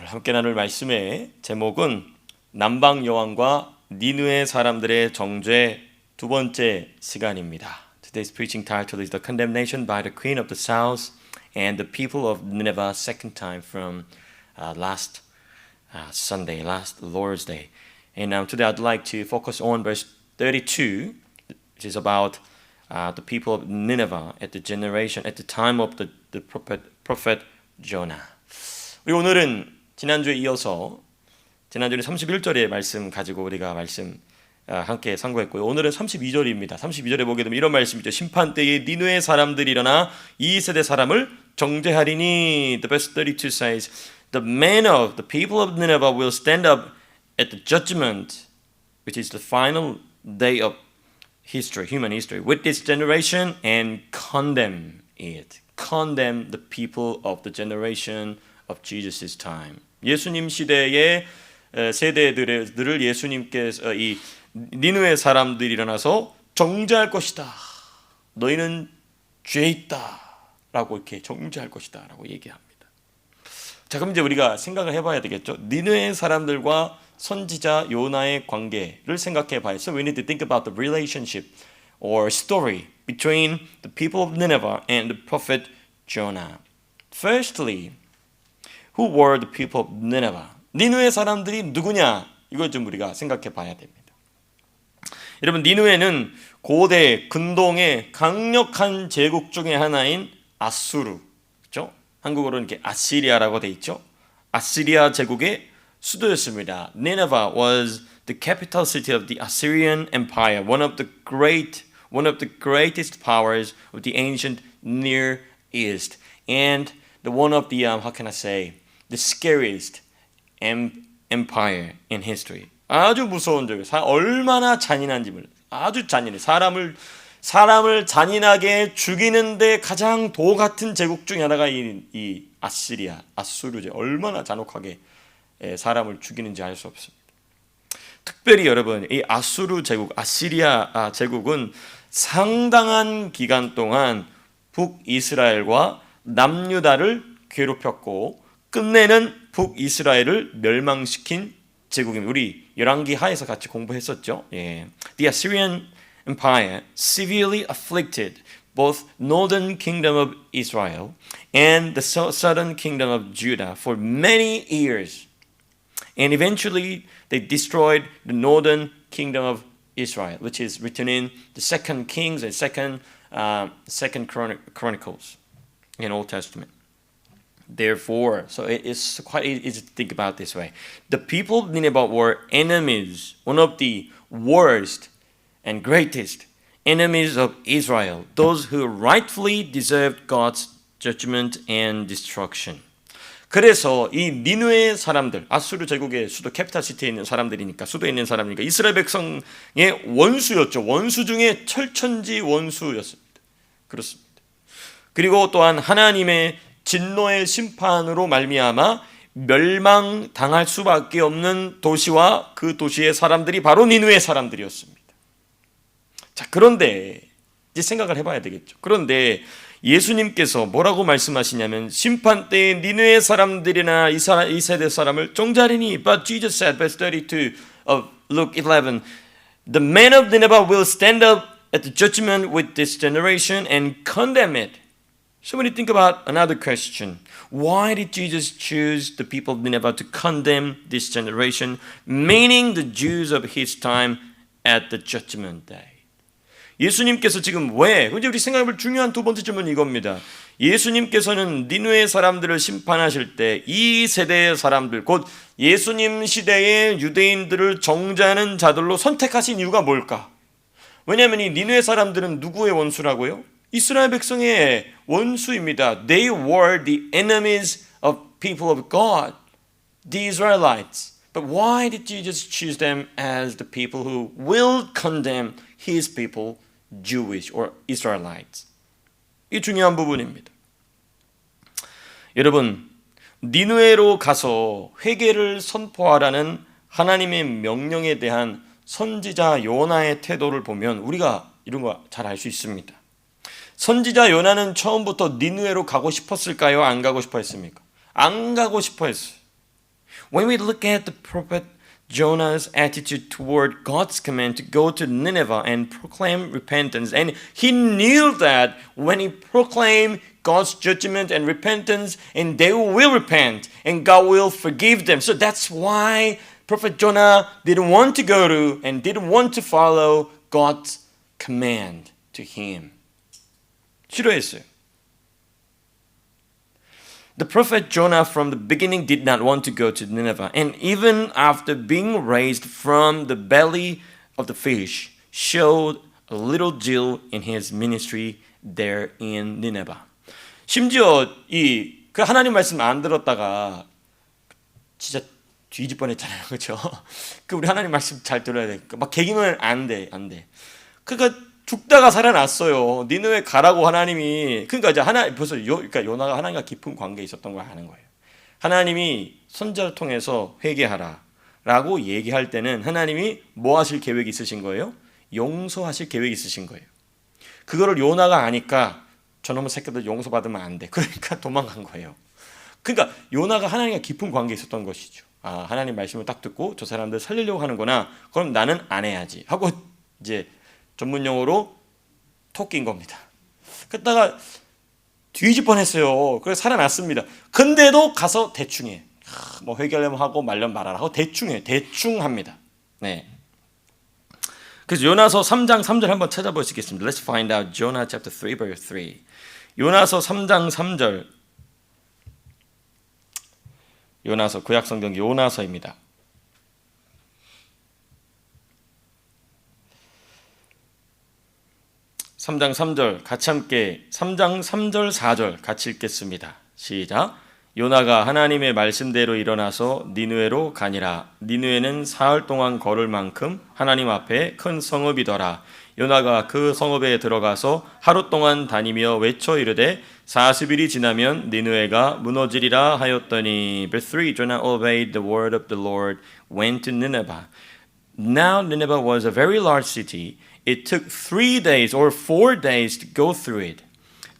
함께 나눌 말씀의 제목은 남방 여왕과 니느웨 사람들의 정죄 두 번째 시간입니다. Today's preaching title is The Condemnation by the Queen of the South and the People of Nineveh second time from last Sunday, last Lord's Day. And today I'd like to focus on verse 32, which is about the people of Nineveh at the time of the prophet Jonah. 우리 오늘은 지난주에 이어서 지난주에 31절의 말씀 가지고 우리가 말씀 함께 상고했고요. 오늘은 32절입니다. 32절에 보게 되면 이런 말씀이죠. 심판 때에 니느웨 사람들이 일어나 이 세대 사람을 정죄하리니. The verse 32 says, the men of the people of Nineveh will stand up at the judgment, which is the final day of history, human history, with this generation and condemn it. Condemn the people of the generation of Jesus' time. 예수님 시대의 세대들을 예수님께서 이 니느웨 사람들이 일어나서 정죄할 것이다. 너희는 죄 있다라고 이렇게 정죄할 것이다라고 얘기합니다. 자, 그럼 이제 우리가 생각을 해봐야 되겠죠. 니느웨 사람들과 선지자 요나의 관계를 생각해 봐요. So we need to think about the relationship or story between the people of Nineveh and the prophet Jonah. Firstly, who were the people of Nineveh? 니느웨 사람들이 누구냐? 이걸 좀 우리가 생각해 봐야 됩니다. 여러분, 니느웨는 고대 근동의 강력한 제국 중에 하나인 아수르, 그렇죠? 한국어로는 이렇게 아시리아라고 돼 있죠. 아시리아 제국의 수도였습니다. Nineveh was the capital city of the Assyrian Empire, one of the greatest powers of the ancient Near East, and one of the the scariest empire in history. 아주 무서운 적, 얼마나 잔인한지 몰라요. 아주 잔인해. 사람을 잔인하게 죽이는데 가장 도 같은 제국 중에 하나가 이 아수르제. 얼마나 잔혹하게 사람을 죽이는지 알 수 없습니다. 특별히 여러분, 이 아수르 제국, 아시리아 제국은 상당한 기간 동안 북이스라엘과 남유다를 괴롭혔고 끝내는 북이스라엘을 멸망시킨 제국입니다. 우리 열왕기 하에서 같이 공부했었죠. 예. The Assyrian Empire severely afflicted both northern kingdom of Israel and the southern kingdom of Judah for many years. And eventually they destroyed the northern kingdom of Israel, which is written in the Second Kings and Second Chronicles in Old Testament. Therefore, so it's quite easy to think about this way. The people of Nineveh were enemies, one of the worst and greatest enemies of Israel, those who rightfully deserved God's judgment and destruction. 그래서 이 니느웨 사람들, 아수르 제국의 수도 캐피탈 시티에 있는 사람들이니까, 수도에 있는 사람이니까 이스라엘 백성의 원수였죠. 원수 중에 철천지 원수였습니다. 그렇습니다. 그리고 또한 하나님의 진노의 심판으로 말미암아 멸망당할 수밖에 없는 도시와 그 도시의 사람들이 바로 니느웨 사람들이었습니다. 자, 그런데 이제 생각을 해봐야 되겠죠. 그런데 예수님께서 뭐라고 말씀하시냐면 심판 때에 니느웨 사람들이나 이 세대 사람을 정죄하리니. But Jesus said, verse 32 of Luke 11, the men of Nineveh will stand up at the judgment with this generation and condemn it. So when you think about another question, why did Jesus choose the people of Nineveh to condemn this generation, meaning the Jews of his time at the judgment day? 예수님께서 지금 왜? 이제 우리 생각해볼 중요한 두 번째 질문은 이겁니다. 예수님께서는 니느웨 사람들을 심판하실 때 이 세대의 사람들, 곧 예수님 시대의 유대인들을 정죄하는 자들로 선택하신 이유가 뭘까? 왜냐하면 이 니느웨 사람들은 누구의 원수라고요? 이스라엘 백성의 원수입니다. They were the enemies of people of God, the Israelites. But why did Jesus choose them as the people who will condemn his people, Jewish or Israelites? 이 중요한 부분입니다. 여러분, 니느웨로 가서 회개를 선포하라는 하나님의 명령에 대한 선지자 요나의 태도를 보면 우리가 이런 거 잘 알 수 있습니다. 선지자 요나는 처음부터 니느웨로 가고 싶었을까요? 안 가고 싶어 했습니까? 안 가고 싶어 했어요. When we look at the prophet Jonah's attitude toward God's command to go to Nineveh and proclaim repentance, and he knew that when he proclaimed God's judgment and repentance, and they will repent, and God will forgive them. So that's why Prophet Jonah didn't want to go to and didn't want to follow God's command to him. 싫어했어요. The prophet Jonah from the beginning did not want to go to Nineveh, and even after being raised from the belly of the fish, showed a little zeal in his ministry there in Nineveh. 심지어 그 하나님 말씀 안 들었다가 진짜 뒤질 뻔했잖아요, 그렇죠? 우리 하나님 말씀 잘 들어야 돼. 막 개기면 안 돼. 그러니까 죽다가 살아났어요. 니느웨 가라고 하나님이. 그러니까 이제 벌써 그러니까 요나가 하나님과 깊은 관계에 있었던 걸 아는 거예요. 하나님이 선지자를 통해서 회개하라라고 얘기할 때는 하나님이 뭐 하실 계획이 있으신 거예요? 용서하실 계획이 있으신 거예요. 그거를 요나가 아니까 저놈의 새끼들 용서받으면 안 돼. 그러니까 도망간 거예요. 그러니까 요나가 하나님과 깊은 관계에 있었던 것이죠. 아, 하나님 말씀을 딱 듣고 저 사람들 살리려고 하는구나. 그럼 나는 안 해야지 하고 이제 전문 용어로 토끼인 겁니다. 그러다가 뒤질 뻔했어요. 그래서 살아났습니다. 근데도 가서 대충 해. 뭐 회개하려면 하고 말려면 말아라 하고 대충 해. 대충 합니다. 네. 그래서 요나서 3장 3절 한번 찾아보시겠습니다. Let's find out Jonah chapter 3 verse 3. 요나서 3장 3절. 요나서 구약성경 요나서입니다. 3장 3절 같이 함께 3장 3절 4절 같이 읽겠습니다. 시작. 요나가 하나님의 말씀대로 일어나서 니느웨로 가니라. 니느웨는 사흘 동안 걸을 만큼 하나님 앞에 큰 성읍이더라. 요나가 그 성읍에 들어가서 하루 동안 다니며 외쳐 이르되 40일이 지나면 니느웨가 무너지리라 하였더니 Verse 3 Jonah obeyed the word of the Lord, went to Nineveh. Now Nineveh was a very large city. It took 3 days or 4 days to go through it.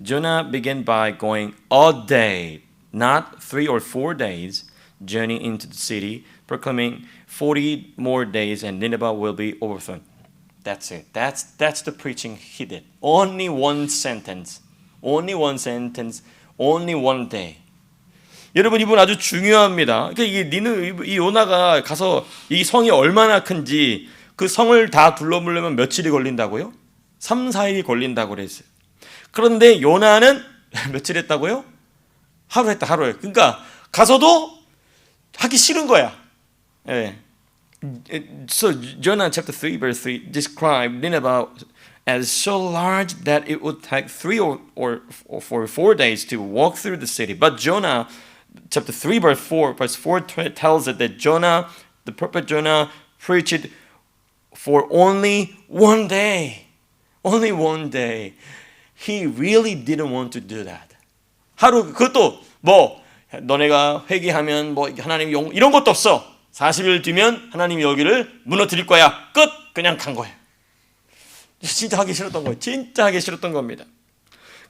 Jonah began by going a day, not 3 or 4 days, journey into the city, proclaiming 40 more days and Nineveh will be overthrown. That's it. That's the preaching he did. Only one sentence. Only one sentence. Only one day. 여러분 이분 아주 중요합니다. 그러니까 이 요나가 가서 이 성이 얼마나 큰지 그 성을 다 둘러보려면 며칠이 걸린다고요? 3, 4일이 걸린다고 그랬어요. 그런데 요나는 며칠 했다고요? 하루 했다, 하루에. 그러니까 가서도 하기 싫은 거야. 예. So Jonah chapter 3 verse 3 described Nineveh as so large that it would take 3 or 4 days to walk through the city. But Jonah chapter 3 verse 4 tells us that Jonah, the prophet Jonah, preached for only one day. Only one day. He really didn't want to do that. 하루 그것도 뭐 너네가 회개하면 뭐 하나님 이런 것도 없어. 40일 뒤면 하나님이 여기를 무너뜨릴 거야. 끝. 그냥 간 거예요. 진짜 하기 싫었던 거예요. 진짜 하기 싫었던 겁니다.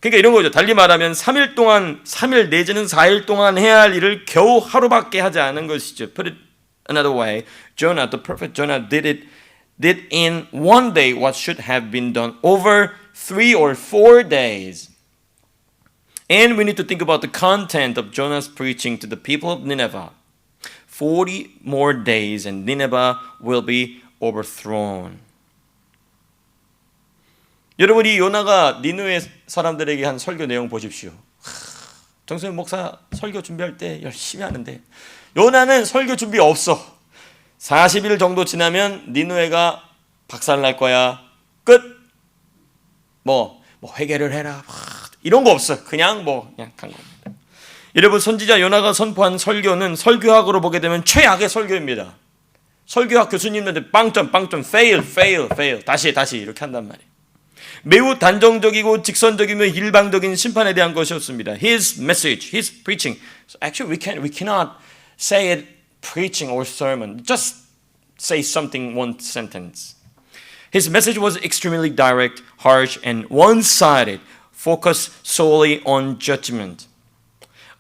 그러니까 이런 거죠. 달리 말하면 3일 동안 3일 내지는 4일 동안 해야 할 일을 겨우 하루밖에 하지 않은 것이죠. Put it another way. Jonah, the prophet Jonah did in one day what should have been done over 3 or 4 days. And we need to think about the content of Jonah's preaching to the people of Nineveh. 40 more days and Nineveh will be overthrown. 여러분 이 요나가 니느웨 사람들에게 한 설교 내용 보십시오. 정수영 목사 설교 준비할 때 열심히 하는데 요나는 설교 준비 없어. 40일 정도 지나면 니느웨가 박살날 거야. 끝. 뭐 회개를 해라. 이런 거 없어. 그냥 간 겁니다. 여러분 선지자 요나가 선포한 설교는 설교학으로 보게 되면 최악의 설교입니다. 설교학 교수님들한테 빵점, fail. 다시 이렇게 한단 말이에요. 매우 단정적이고 직선적이며 일방적인 심판에 대한 것이었습니다. His message, his preaching. So actually, we cannot say it preaching or sermon. Just say something one sentence. His message was extremely direct, harsh, and one-sided, focused solely on judgment.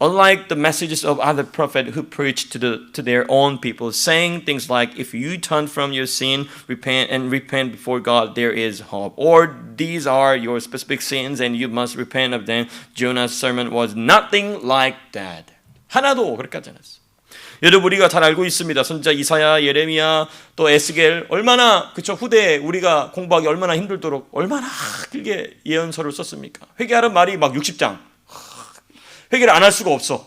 Unlike the messages of other prophets who preached to their own people, saying things like, if you turn from your sin, repent before God, there is hope. Or these are your specific sins and you must repent of them. Jonah's sermon was nothing like that. 하나도 그렇게 하지 않았어요. 여러분 우리가 잘 알고 있습니다. 선지자 이사야, 예레미야, 또 에스겔 얼마나 그쵸 후대에 우리가 공부하기 얼마나 힘들도록 얼마나 길게 예언서를 썼습니까? 회개하는 말이 막 60장. 회개를 안 할 수가 없어.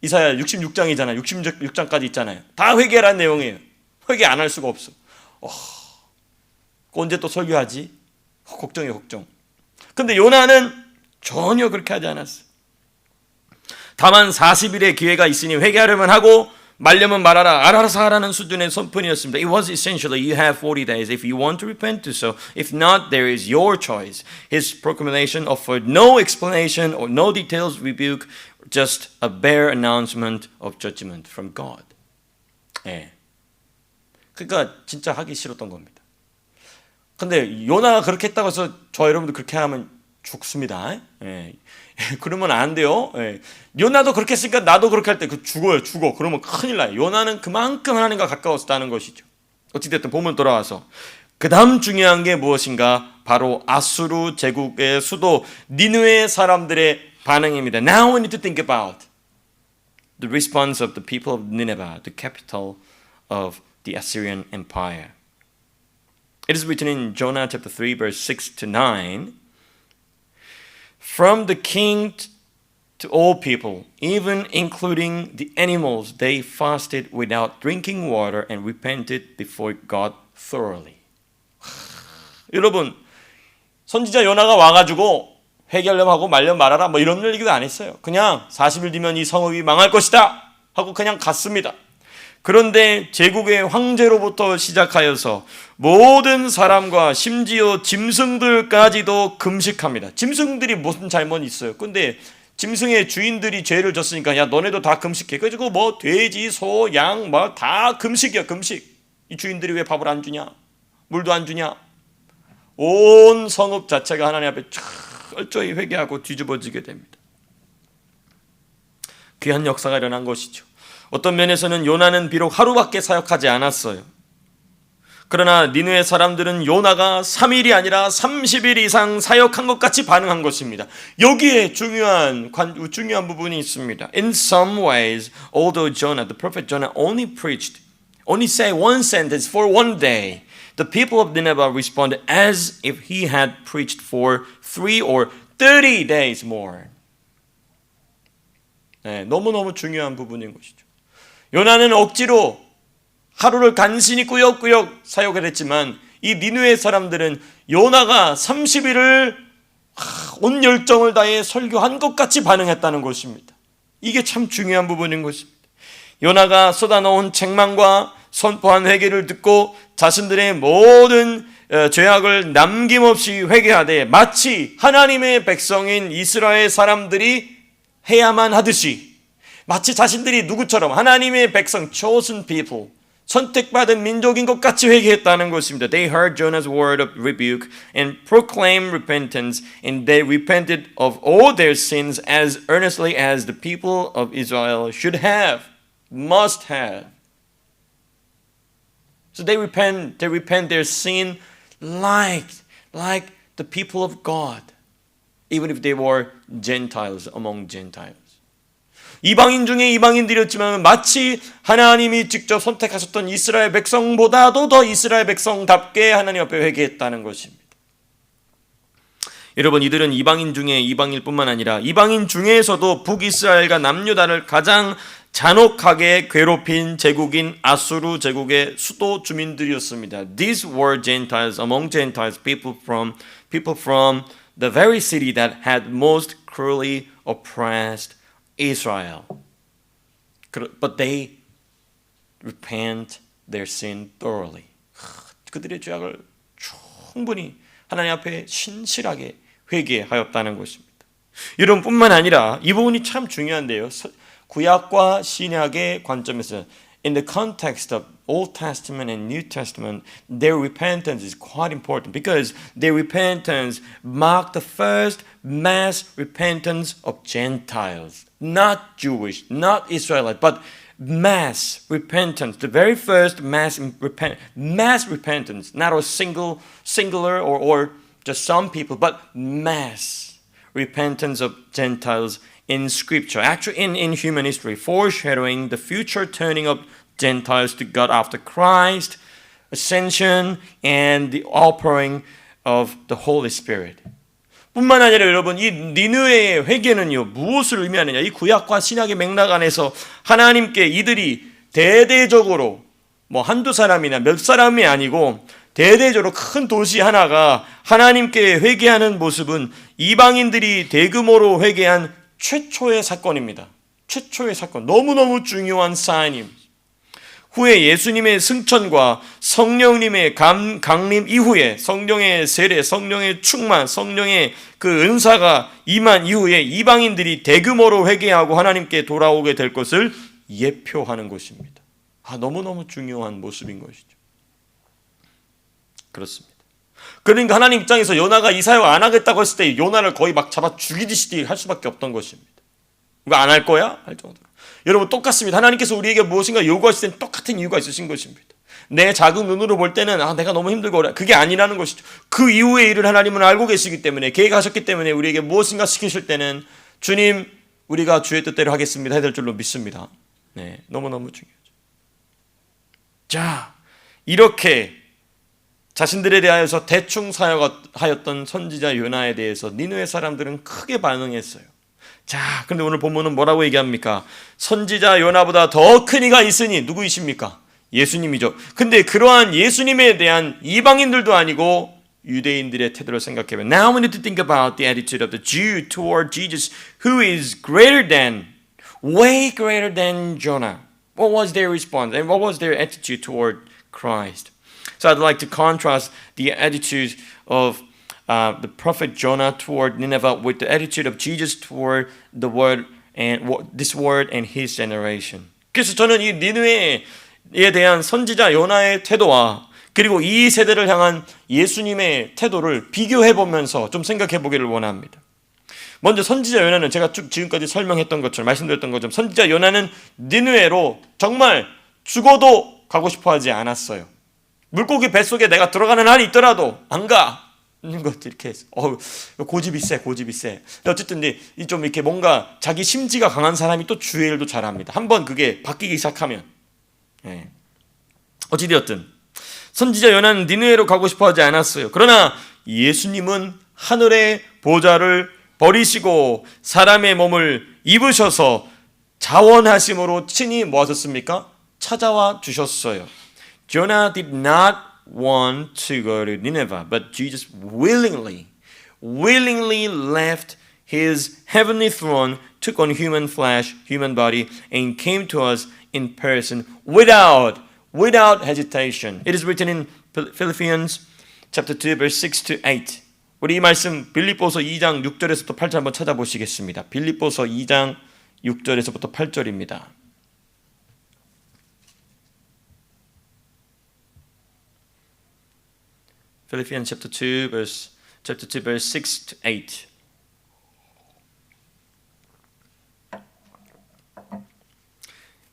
이사야 66장이잖아요. 66장까지 있잖아요. 다 회개라는 내용이에요. 회개 안 할 수가 없어. 언제 또 설교하지? 걱정이에요, 걱정. 근데 요나는 전혀 그렇게 하지 않았어요. 다만 40일의 기회가 있으니 회개하려면 하고 말려면 말하라, 알아서 하라는 수준의 선포이었습니다. It was essentially you have 40 days if you want to repent to so. If not, there is your choice. His proclamation offered no explanation or no details rebuke, just a bare announcement of judgment from God. 예. 그러니까 진짜 하기 싫었던 겁니다. 근데 요나가 그렇게 했다고 해서 저 여러분도 그렇게 하면 죽습니다. 예. 그러면 안 돼요. 예. 요나도 그렇게 했으니까 나도 그렇게 할 때 죽어요. 죽어. 그러면 큰일 나요. 요나는 그만큼 하나님과 가까웠다는 것이죠. 어찌됐든 본문 돌아와서 그 다음 중요한 게 무엇인가? 바로 아수르 제국의 수도 니느웨 사람들의 반응입니다. Now we need to think about the response of the people of Nineveh, the capital of the Assyrian Empire. It is written in Jonah chapter 3 verse 6 to 9. From the king to all people, even including the animals, they fasted without drinking water and repented before God thoroughly. 여러분, 선지자 요나가 와가지고 회개하려고 하고 말려 말아라 뭐 이런 얘기도 안 했어요. 그냥 40일 뒤면 이 성읍이 망할 것이다 하고 그냥 갔습니다. 그런데 제국의 황제로부터 시작하여서 모든 사람과 심지어 짐승들까지도 금식합니다. 짐승들이 무슨 잘못이 있어요? 근데 짐승의 주인들이 죄를 졌으니까 야 너네도 다 금식해. 그래가지고 뭐 돼지, 소, 양 뭐 다 금식이야 금식. 이 주인들이 왜 밥을 안 주냐? 물도 안 주냐? 온 성읍 자체가 하나님 앞에 철저히 회개하고 뒤집어지게 됩니다. 귀한 역사가 일어난 것이죠. 어떤 면에서는 요나는 비록 하루밖에 사역하지 않았어요. 그러나 니느웨 사람들은 요나가 3일이 아니라 30일 이상 사역한 것 같이 반응한 것입니다. 여기에 중요한 부분이 있습니다. In some ways, although Jonah, the prophet Jonah only said one sentence for one day, the people of Nineveh responded as if he had preached for 3 or 30 days more. 네, 너무너무 중요한 부분인 것이죠. 요나는 억지로 하루를 간신히 꾸역꾸역 사역을 했지만 이 니느웨 사람들은 요나가 30일을 온 열정을 다해 설교한 것 같이 반응했다는 것입니다. 이게 참 중요한 부분인 것입니다. 요나가 쏟아놓은 책망과 선포한 회개를 듣고 자신들의 모든 죄악을 남김없이 회개하되 마치 하나님의 백성인 이스라엘 사람들이 해야만 하듯이 마치 자신들이 누구처럼 하나님의 백성, chosen people, 선택받은 민족인 것 같이 회개했다는 것입니다. They heard Jonah's word of rebuke and proclaimed repentance, and they repented of all their sins as earnestly as the people of Israel should have, must have. So they repent their sin like the people of God, even if they were Gentiles among Gentiles. 이방인 중에 이방인들이었지만 마치 하나님이 직접 선택하셨던 이스라엘 백성보다도 더 이스라엘 백성답게 하나님 앞에 회개했다는 것입니다. 여러분, 이들은 이방인 중에 이방일 뿐만 아니라 이방인 중에서도 북이스라엘과 남유다를 가장 잔혹하게 괴롭힌 제국인 아수르 제국의 수도 주민들이었습니다. These were Gentiles among Gentiles, people from the very city that had most cruelly oppressed Israel. But they repent their sin thoroughly. 그들의 죄악을 충분히 하나님 앞에 신실하게 회개하였다는 것입니다. 이런 뿐만 아니라 이 부분이 참 중요한데요. 구약과 신약의 관점에서 in the context of Old Testament and New Testament, their repentance is quite important because their repentance marked the first mass repentance of Gentiles, not Jewish, not Israelite, but mass repentance. The very first mass repentance, not a singular or just some people, but mass repentance of Gentiles in Scripture, actually in human history, foreshadowing the future turning of Gentiles to God after Christ, ascension, and the outpouring of the Holy Spirit. 뿐만 아니라 여러분, 이 니느웨의 회개는요, 무엇을 의미하느냐? 이 구약과 신약의 맥락 안에서 하나님께 이들이 대대적으로 뭐 한두 사람이나 몇 사람이 아니고 대대적으로 큰 도시 하나가 하나님께 회개하는 모습은 이방인들이 대규모로 회개한 최초의 사건입니다. 최초의 사건. 너무너무 중요한 사인입니다. 후에 예수님의 승천과 성령님의 강림 이후에 성령의 세례, 성령의 충만, 성령의 그 은사가 임한 이후에 이방인들이 대규모로 회개하고 하나님께 돌아오게 될 것을 예표하는 것입니다. 너무너무 중요한 모습인 것이죠. 그렇습니다. 그러니까 하나님 입장에서 요나가 이 사역 안 하겠다고 했을 때 요나를 거의 막 잡아 죽이듯이 할 수밖에 없던 것입니다. 이거 안 할 거야? 할 정도로. 여러분 똑같습니다. 하나님께서 우리에게 무엇인가 요구하실 때는 똑같은 이유가 있으신 것입니다. 내 작은 눈으로 볼 때는 내가 너무 힘들고 그게 아니라는 것이죠. 그 이후의 일을 하나님은 알고 계시기 때문에 계획하셨기 때문에 우리에게 무엇인가 시키실 때는 주님 우리가 주의 뜻대로 하겠습니다 해야 될 줄로 믿습니다. 네, 너무너무 중요하죠. 자, 이렇게 자신들에 대하여서 대충 사역하였던 선지자 요나에 대해서 니느웨 사람들은 크게 반응했어요. 자, 그런데 오늘 본문은 뭐라고 얘기합니까? 선지자 요나보다 더 큰 이가 있으니 누구이십니까? 예수님이죠. 근데 그러한 예수님에 대한 이방인들도 아니고 유대인들의 태도를 생각해보면 Now we need to think about the attitude of the Jew toward Jesus who is greater than, way greater than Jonah. What was their response and what was their attitude toward Christ? So I'd like to contrast the attitude of the prophet Jonah toward Nineveh with the attitude of Jesus toward the word and this word and his generation. 그래서 저는 이 니느웨에 대한 선지자 요나의 태도와 그리고 이 세대를 향한 예수님의 태도를 비교해 보면서 좀 생각해 보기를 원합니다. 먼저 선지자 요나는 제가 쭉 지금까지 설명했던 것처럼 말씀드렸던 것처럼 선지자 요나는 니느웨로 정말 죽어도 가고 싶어 하지 않았어요. 물고기 뱃속에 내가 들어가는 한이 있더라도 안 가. 있는 것도 이렇게 고집이 세. 어쨌든 좀 이렇게 뭔가 자기 심지가 강한 사람이 또 주의 일도 잘합니다. 한번 그게 바뀌기 시작하면. 어찌되었든 선지자 요나는 니느웨로 가고 싶어 하지 않았어요. 그러나 예수님은 하늘의 보좌를 버리시고 사람의 몸을 입으셔서 자원하심으로 친히 뭐 하셨습니까? 찾아와 주셨어요. Jonah did not want to go to Nineveh, but Jesus willingly left his heavenly throne, took on human flesh, human body, and came to us in person without hesitation. It is written in Philippians chapter 2, verse 6 to 8. 우리 이 말씀 빌립보서 2장 6절에서부터 8절 한번 찾아보시겠습니다. 빌립보서 2장 6절에서부터 8절입니다. Philippians chapter 2 verse 6 to 8.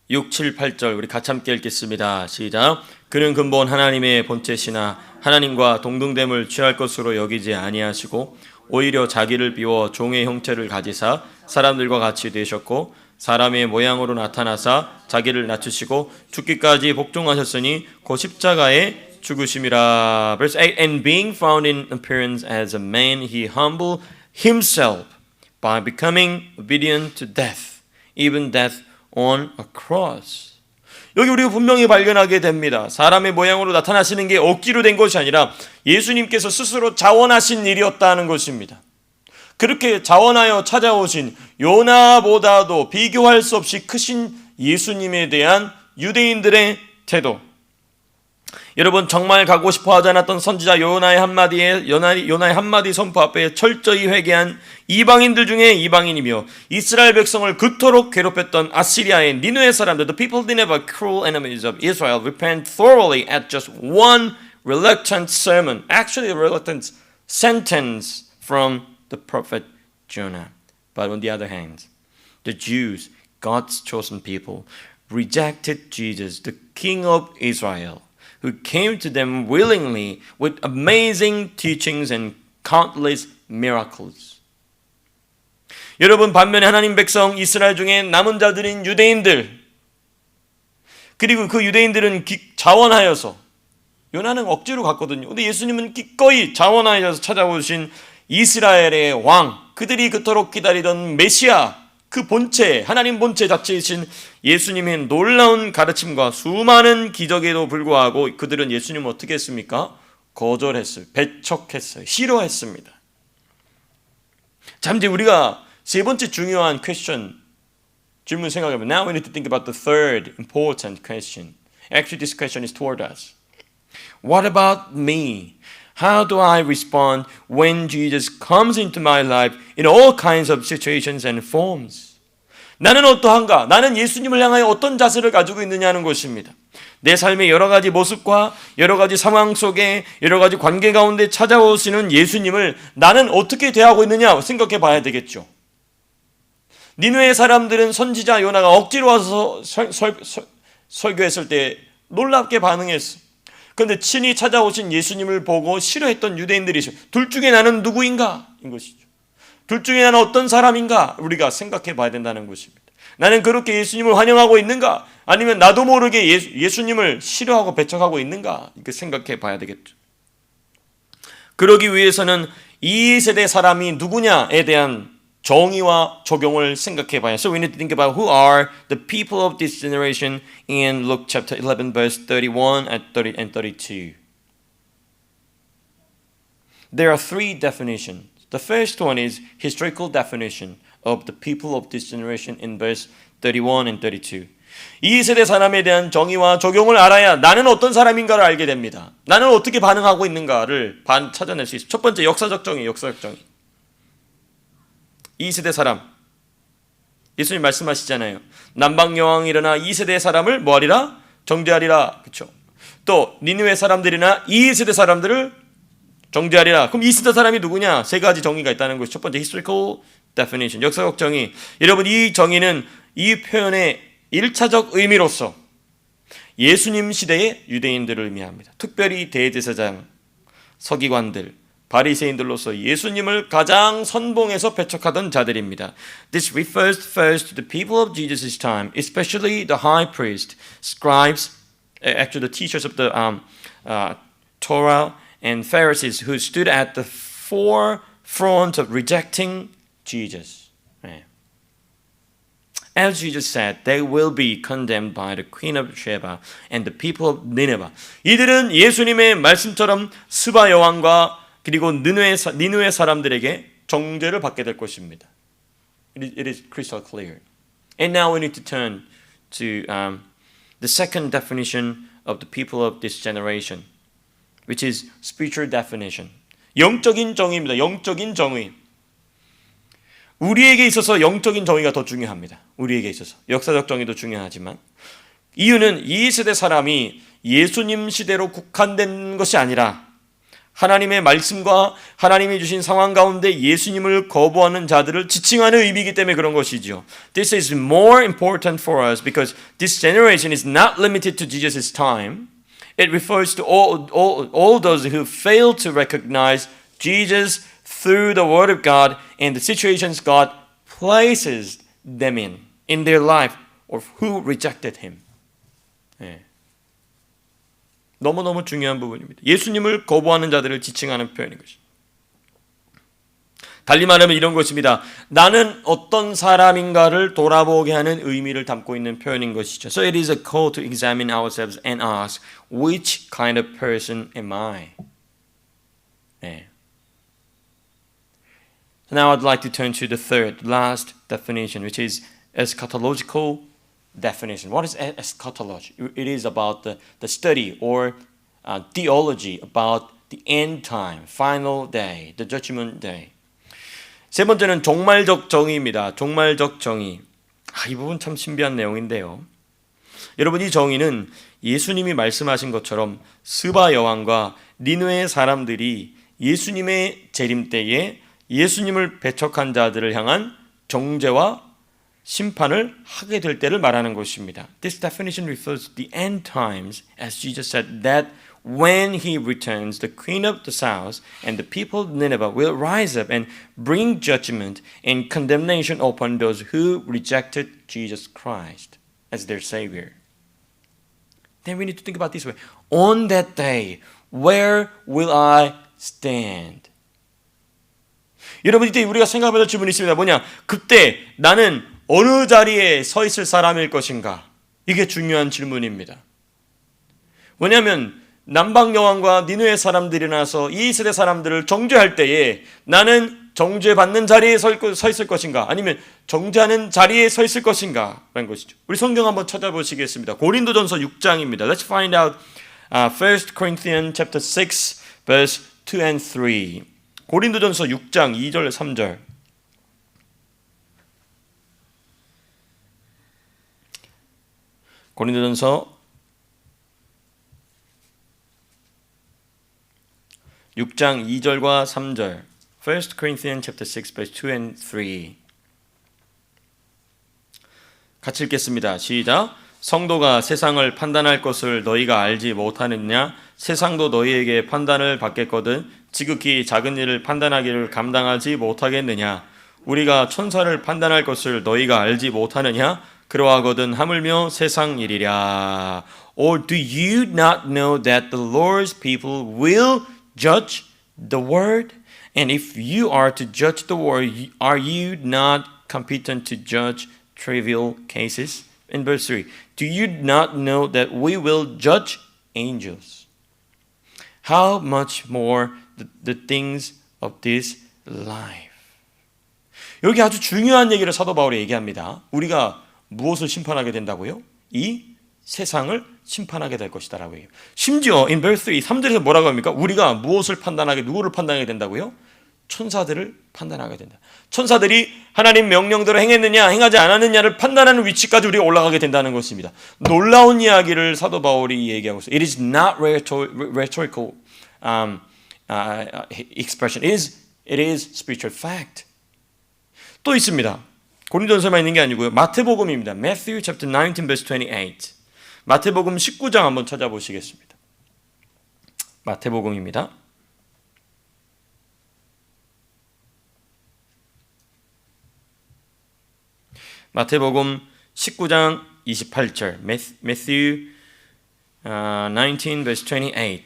(6, 7, 8절) 우리 같이 함께 읽겠습니다. 시작. 그는 근본 하나님의 본체시나 하나님과 동등됨을 취할 것으로 여기지 아니하시고 오히려 자기를 비워 종의 형체를 가지사 사람들과 같이 되셨고 사람의 모양으로 나타나사 자기를 낮추시고 죽기까지 복종하셨으니 곧 십자가에 죽으심이라. Verse 8. And being found in appearance as a man, he humbled himself by becoming obedient to death, even death on a cross. 여기 우리가 분명히 발견하게 됩니다. 사람의 모양으로 나타나시는 게 억지로 된 것이 아니라 예수님께서 스스로 자원하신 일이었다는 것입니다. 그렇게 자원하여 찾아오신 요나보다도 비교할 수 없이 크신 예수님에 대한 유대인들의 태도. 여러분 정말 가고 싶어 하지 않았던 선지자 요나의 한마디 선포 앞에 철저히 회개한 이방인들 중에 이방인이며 이스라엘 백성을 그토록 괴롭혔던 아시리아의 니느웨 사람들, the people of Nineveh, cruel enemies of Israel, repent thoroughly at just one reluctant sermon, actually a reluctant sentence from the prophet Jonah. But on the other hand, the Jews, God's chosen people, rejected Jesus, the King of Israel, who came to them willingly with amazing teachings and countless miracles. 여러분 반면에 하나님 백성 이스라엘 중에 남은 자들인 유대인들, 그리고 그 유대인들은 자원하여서, 요나는 억지로 갔거든요. 근데 예수님은 기꺼이 자원하여서 찾아오신 이스라엘의 왕, 그들이 그토록 기다리던 메시아, 그 본체, 하나님 본체 자체이신 예수님의 놀라운 가르침과 수많은 기적에도 불구하고 그들은 예수님을 어떻게 했습니까? 거절했어요. 배척했어요. 싫어했습니다. 잠시 우리가 세 번째 중요한 질문 생각해보면, now we need to think about the third important question. Actually, this question is toward us. What about me? How do I respond when Jesus comes into my life in all kinds of situations and forms? 나는 어떠한가? 나는 예수님을 향하여 어떤 자세를 가지고 있느냐는 것입니다. 내 삶의 여러 가지 모습과 여러 가지 상황 속에 여러 가지 관계 가운데 찾아오시는 예수님을 나는 어떻게 대하고 있느냐 생각해 봐야 되겠죠. 니느웨 사람들은 선지자 요나가 억지로 와서 설교했을 때 놀랍게 반응했어. 그런데 친히 찾아오신 예수님을 보고 싫어했던 유대인들이 있어요. 둘 중에 나는 누구인가? 인 것이죠. 둘 중에 나는 어떤 사람인가? 우리가 생각해 봐야 된다는 것입니다. 나는 그렇게 예수님을 환영하고 있는가? 아니면 나도 모르게 예수님을 싫어하고 배척하고 있는가? 이렇게 생각해 봐야 되겠죠. 그러기 위해서는 이 세대 사람이 누구냐에 대한 정의와 적용을 생각해 봐요. So we need to think about who are the people of this generation in Luke chapter 11 verse 31 and 32. There are three definitions. The first one is historical definition of the people of this generation in verse 31 and 32. 이 세대 사람에 대한 정의와 적용을 알아야 나는 어떤 사람인가를 알게 됩니다. 나는 어떻게 반응하고 있는가를 찾아낼 수 있어요. 첫 번째 역사적 정의. 이 세대 사람, 예수님 말씀하시잖아요. 남방 여왕이 일어나 이 세대 사람을 뭐하리라? 정죄하리라. 그렇죠? 또 니느웨 사람들이나 이 세대 사람들을 정죄하리라. 그럼 이 세대 사람이 누구냐? 세 가지 정의가 있다는 것이 첫 번째 historical definition, 역사적 정의. 여러분 이 정의는 이 표현의 1차적 의미로서 예수님 시대의 유대인들을 의미합니다. 특별히 대제사장, 서기관들, 바리새인들로서 예수님을 가장 선봉해서 배척하던 자들입니다. This refers first to the people of Jesus' time, especially the high priest, scribes, actually the teachers of the Torah and Pharisees who stood at the forefront of rejecting Jesus. As Jesus said, they will be condemned by the queen of Sheba and the people of Nineveh. 이들은 예수님의 말씀처럼 스바 여왕과 그리고 니느웨 사람들에게 정죄를 받게 될 것입니다. It is crystal clear. And now we need to turn to the second definition of the people of this generation, which is spiritual definition. 영적인 정의입니다. 영적인 정의. 우리에게 있어서 영적인 정의가 더 중요합니다. 우리에게 있어서. 역사적 정의도 중요하지만 이유는 이 세대 사람이 예수님 시대로 국한된 것이 아니라 하나님의 말씀과 하나님이 주신 상황 가운데 예수님을 거부하는 자들을 지칭하는 의미이기 때문에 그런 것이죠. This is more important for us because this generation is not limited to Jesus' time. It refers to all those who fail to recognize Jesus through the Word of God and the situations God places them in their life or who rejected Him. 네. 너무너무 중요한 부분입니다. 예수님을 거부하는 자들을 지칭하는 표현인 것입니다. 달리 말하면 이런 것입니다. 나는 어떤 사람인가를 돌아보게 하는 의미를 담고 있는 표현인 것이죠. So it is a call to examine ourselves and ask, which kind of person am I? 네. So now I'd like to turn to the third, last definition, which is eschatological definition. What is eschatology? It is about the study or theology about the end time, final day, the judgment day. 세 번째는 종말적 정의입니다. 종말적 정의. 이 부분 참 신비한 내용인데요. 여러분, 이 정의는 예수님이 말씀하신 것처럼 스바 여왕과 니느웨 사람들이 예수님의 재림 때에 예수님을 배척한 자들을 향한 정죄와 심판을 하게 될 때를 말하는 것입니다. This definition refers to the end times, as Jesus said, that when he returns, the queen of the south and the people of Nineveh will rise up and bring judgment and condemnation upon those who rejected Jesus Christ as their Savior. Then we need to think about this way. On that day, where will I stand? 여러분, 이때 우리가 생각해야 될 질문이 있습니다. 뭐냐? 그때 나는 어느 자리에 서 있을 사람일 것인가? 이게 중요한 질문입니다. 왜냐하면 남방 여왕과 니느웨 사람들이 나서 이 세대 사람들을 정죄할 때에 나는 정죄받는 자리에 서 있을 것인가? 아니면 정죄하는 자리에 서 있을 것인가? 라는 것이죠. 우리 성경 한번 찾아보시겠습니다. 고린도전서 6장입니다. Let's find out 1 Corinthians chapter 6 verse 2 and 3. 고린도전서 6장 2절 3절. 고린도전서 6장 2절과 3절. 1 Corinthians chapter 6 verse 2 and 3. 같이 읽겠습니다. 시작. 성도가 세상을 판단할 것을 너희가 알지 못하느냐? 세상도 너희에게 판단을 받겠거든 지극히 작은 일을 판단하기를 감당하지 못하겠느냐? 우리가 천사를 판단할 것을 너희가 알지 못하느냐? 그러하거든 하물며 세상 일이랴. Or do you not know that the Lord's people will judge the world? And if you are to judge the world, are you not competent to judge trivial cases? In verse 3, do you not know that we will judge angels? How much more the things of this life? 여기 아주 중요한 얘기를 사도 바울이 얘기합니다. 우리가 무엇을 심판하게 된다고요? 이 세상을 심판하게 될 것이다 라고 얘기해요. 심지어 in verse 3, 3절에서 뭐라고 합니까? 우리가 무엇을 판단하게, 누구를 판단하게 된다고요? 천사들을 판단하게 된다. 천사들이 하나님 명령대로 행했느냐 행하지 않았느냐를 판단하는 위치까지 우리가 올라가게 된다는 것입니다. 놀라운 이야기를 사도 바울이 얘기하고 있어요. It is not rhetorical expression. It is spiritual fact. 또 있습니다. 고린도전서만 있는 게 아니고요. 마태복음입니다. Matthew chapter 19 verse 28. 마태복음 19장 한번 찾아보시겠습니다. 마태복음입니다. 마태복음 19장 28절. Matthew 19 verse 28.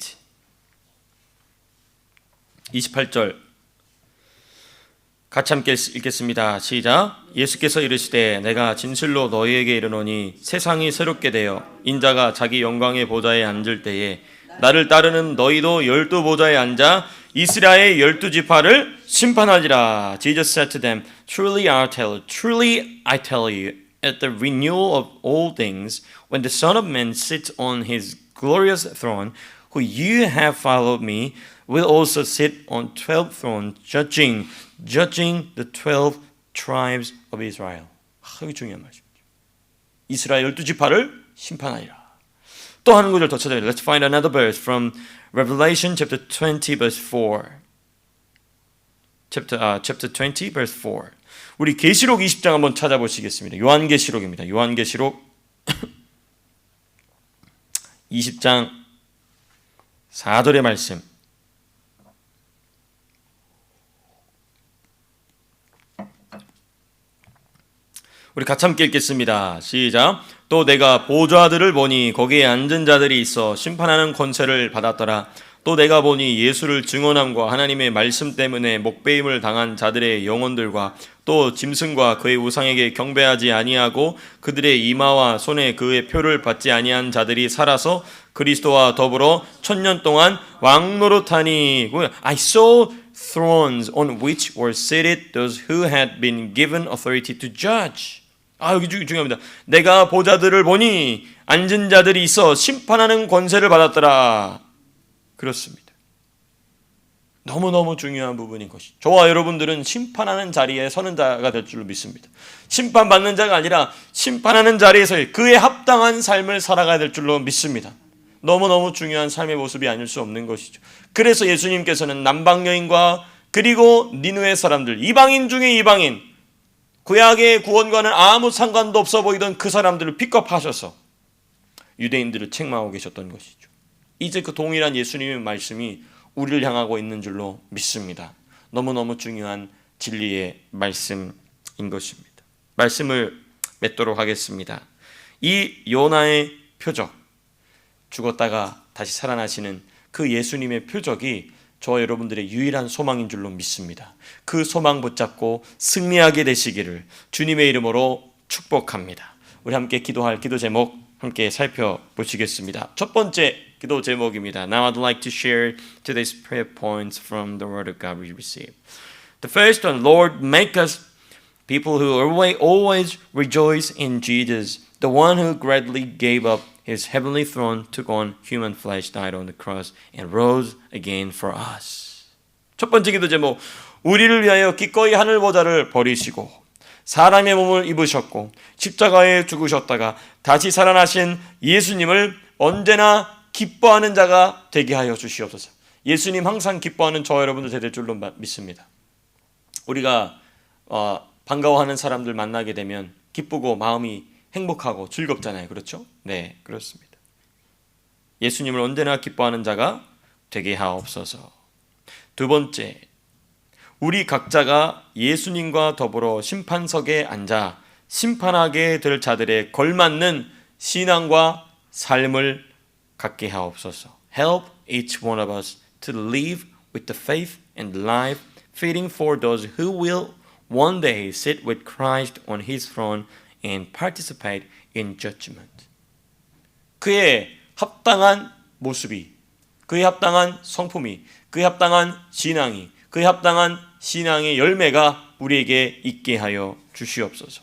28절 같이 함께 읽겠습니다. 시작. 예수께서 이르시되 내가 진실로 너희에게 이르노니 세상이 새롭게 되어 인자가 자기 영광의 보좌에 앉을 때에 나를 따르는 너희도 12보좌에 앉아 이스라엘 12지파를 심판하리라. Jesus said to them, truly I tell you, at the renewal of all things, when the Son of Man sits on his glorious throne, who you have followed me, will also sit on 12 thrones, judging the 12 tribes of Israel. 이게 중요한 말씀이죠. 이스라엘 12지파를 심판하리라. 또 한 구절 더 찾아요. Let's find another verse from Revelation chapter 20 verse 4. Chapter 20 verse 4. 우리 계시록 20장 한번 찾아보시겠습니다. 요한계시록입니다. 요한계시록 20장 4절의 말씀. 우리 같이 함께 읽겠습니다. 시작. 또 내가 보좌들을 보니 거기에 앉은 자들이 있어 심판하는 권세를 받았더라. 또 내가 보니 예수를 증언함과 하나님의 말씀 때문에 목배임을 당한 자들의 영혼들과 또 짐승과 그의 우상에게 경배하지 아니하고 그들의 이마와 손에 그의 표를 받지 아니한 자들이 살아서 그리스도와 더불어 1000년 동안 왕노릇하니. I saw thrones on which were seated those who had been given authority to judge. 여기 중요합니다. 내가 보좌들을 보니 앉은 자들이 있어 심판하는 권세를 받았더라. 그렇습니다. 너무너무 중요한 부분인 것이죠. 저와 여러분들은 심판하는 자리에 서는 자가 될 줄로 믿습니다. 심판받는 자가 아니라 심판하는 자리에서 그에 합당한 삶을 살아가야 될 줄로 믿습니다. 너무너무 중요한 삶의 모습이 아닐 수 없는 것이죠. 그래서 예수님께서는 남방 여인과 그리고 니느웨 사람들, 이방인 중에 이방인, 구약의 구원과는 아무 상관도 없어 보이던 그 사람들을 픽업하셔서 유대인들을 책망하고 계셨던 것이죠. 이제 그 동일한 예수님의 말씀이 우리를 향하고 있는 줄로 믿습니다. 너무너무 중요한 진리의 말씀인 것입니다. 말씀을 맺도록 하겠습니다. 이 요나의 표적, 죽었다가 다시 살아나시는 그 예수님의 표적이 저와 여러분들의 유일한 소망인 줄로 믿습니다. 그 소망 붙잡고 승리하게 되시기를 주님의 이름으로 축복합니다. 우리 함께 기도할 기도 제목 함께 살펴보시겠습니다. 첫 번째 기도 제목입니다. Now I'd like to share today's prayer points from the Word of God we receive. The first one, Lord, make us people who always rejoice in Jesus, the one who gladly gave up His heavenly throne, took on human flesh, died on the cross, and rose again for us. 첫 번째 기도 제목, 우리를 위하여 기꺼이 하늘 보좌를 버리시고 사람의 몸을 입으셨고 십자가에 죽으셨다가 다시 살아나신 예수님을 언제나 기뻐하는 자가 되게 하여 주시옵소서. 예수님 항상 기뻐하는 저와 여러분들 될 줄로 믿습니다. 우리가 반가워하는 사람들 만나게 되면 기쁘고 마음이 행복하고 즐겁잖아요. 그렇죠? 네, 그렇습니다. 예수님을 언제나 기뻐하는 자가 되게 하옵소서. 두 번째, 우리 각자가 예수님과 더불어 심판석에 앉아 심판하게 될 자들의 걸맞는 신앙과 삶을 갖게 하옵소서. Help each one of us to live with the faith and life fitting for those who will one day sit with Christ on His throne and participate in judgment. 그의 합당한 모습이, 그의 합당한 성품이, 그의 합당한 신앙이, 그의 합당한 신앙의 열매가 우리에게 있게 하여 주시옵소서.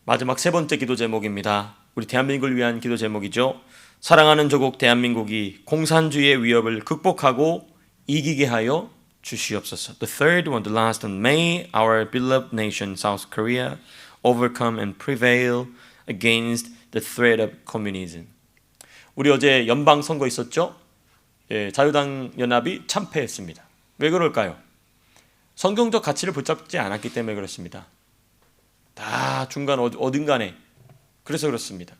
마지막 세 번째 기도 제목입니다. 우리 대한민국을 위한 기도 제목이죠. 사랑하는 조국 대한민국이 공산주의의 위협을 극복하고 이기게 하여 주시옵소서. The third one, the last one, may our beloved nation, South Korea, overcome and prevail against the threat of communism. 우리 어제 연방 선거 있었죠? 예, 자유당 연합이 참패했습니다. 왜 그럴까요? 성경적 가치를 붙잡지 않았기 때문에 그렇습니다. 다 중간 어딘간에 그래서 그렇습니다.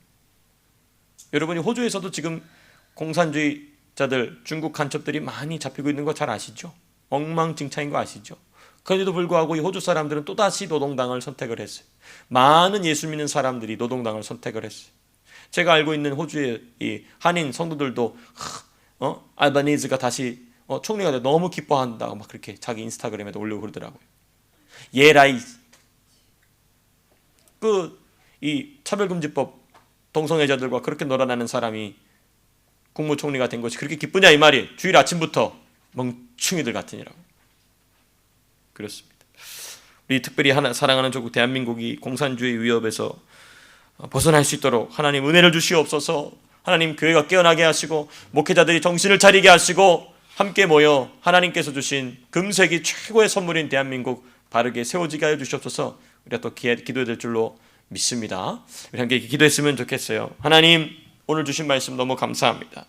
여러분이 호주에서도 지금 공산주의자들, 중국 간첩들이 많이 잡히고 있는 거 잘 아시죠? 엉망진창인 거 아시죠? 그런데도 불구하고 이 호주 사람들은 또다시 노동당을 선택을 했어요. 많은 예수 믿는 사람들이 노동당을 선택을 했어요. 제가 알고 있는 호주의 이 한인 성도들도 알바니즈가 다시 총리가 돼 너무 기뻐한다고 막 그렇게 자기 인스타그램에도 올리고 그러더라고요. 예라이 이 차별금지법 동성애자들과 그렇게 놀아나는 사람이 국무총리가 된 것이 그렇게 기쁘냐 이 말이. 주일 아침부터 멍충이들 같으니라고. 그렇습니다. 우리 특별히 사랑하는 조국 대한민국이 공산주의 위협에서 벗어날 수 있도록 하나님 은혜를 주시옵소서. 하나님 교회가 깨어나게 하시고 목회자들이 정신을 차리게 하시고 함께 모여 하나님께서 주신 금세기 최고의 선물인 대한민국 바르게 세워지게 하여 주시옵소서. 우리가 또 기도해야 될 줄로 믿습니다. 우리 함께 기도했으면 좋겠어요. 하나님 오늘 주신 말씀 너무 감사합니다.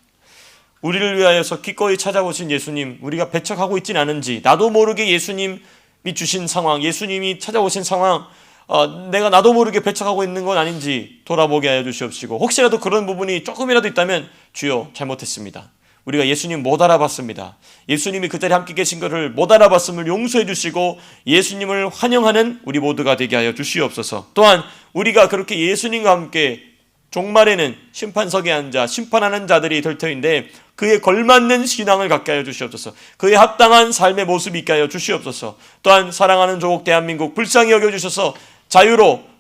우리를 위하여서 기꺼이 찾아오신 예수님, 우리가 배척하고 있진 않은지, 나도 모르게 예수님이 주신 상황, 예수님이 찾아오신 상황, 내가 나도 모르게 배척하고 있는 건 아닌지 돌아보게 하여 주시옵시고, 혹시라도 그런 부분이 조금이라도 있다면 주여 잘못했습니다. 우리가 예수님 못 알아봤습니다. 예수님이 그 자리에 함께 계신 것을 못 알아봤음을 용서해 주시고 예수님을 환영하는 우리 모두가 되게 하여 주시옵소서. 또한 우리가 그렇게 예수님과 함께 종말에는 심판석에 앉아 심판하는 자들이 될 터인데 그에 걸맞는 신앙을 갖게 하여 주시옵소서. 그에 합당한 삶의 모습이 있게 하여 주시옵소서. 또한 사랑하는 조국 대한민국 불쌍히 여겨주셔서 자유로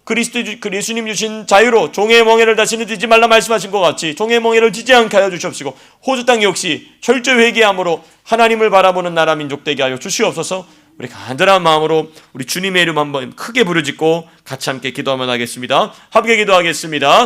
예수님 주신 자유로 종의 멍에를 다시는 지지 말라 말씀하신 것 같이 종의 멍에를 지지 않게 하여 주시옵시고 호주 땅 역시 철저히 회개함으로 하나님을 바라보는 나라 민족 되게 하여 주시옵소서. 우리 간절한 마음으로 우리 주님의 이름 한번 크게 부르짖고 같이 함께 기도하면 하겠습니다. 함께 기도하겠습니다.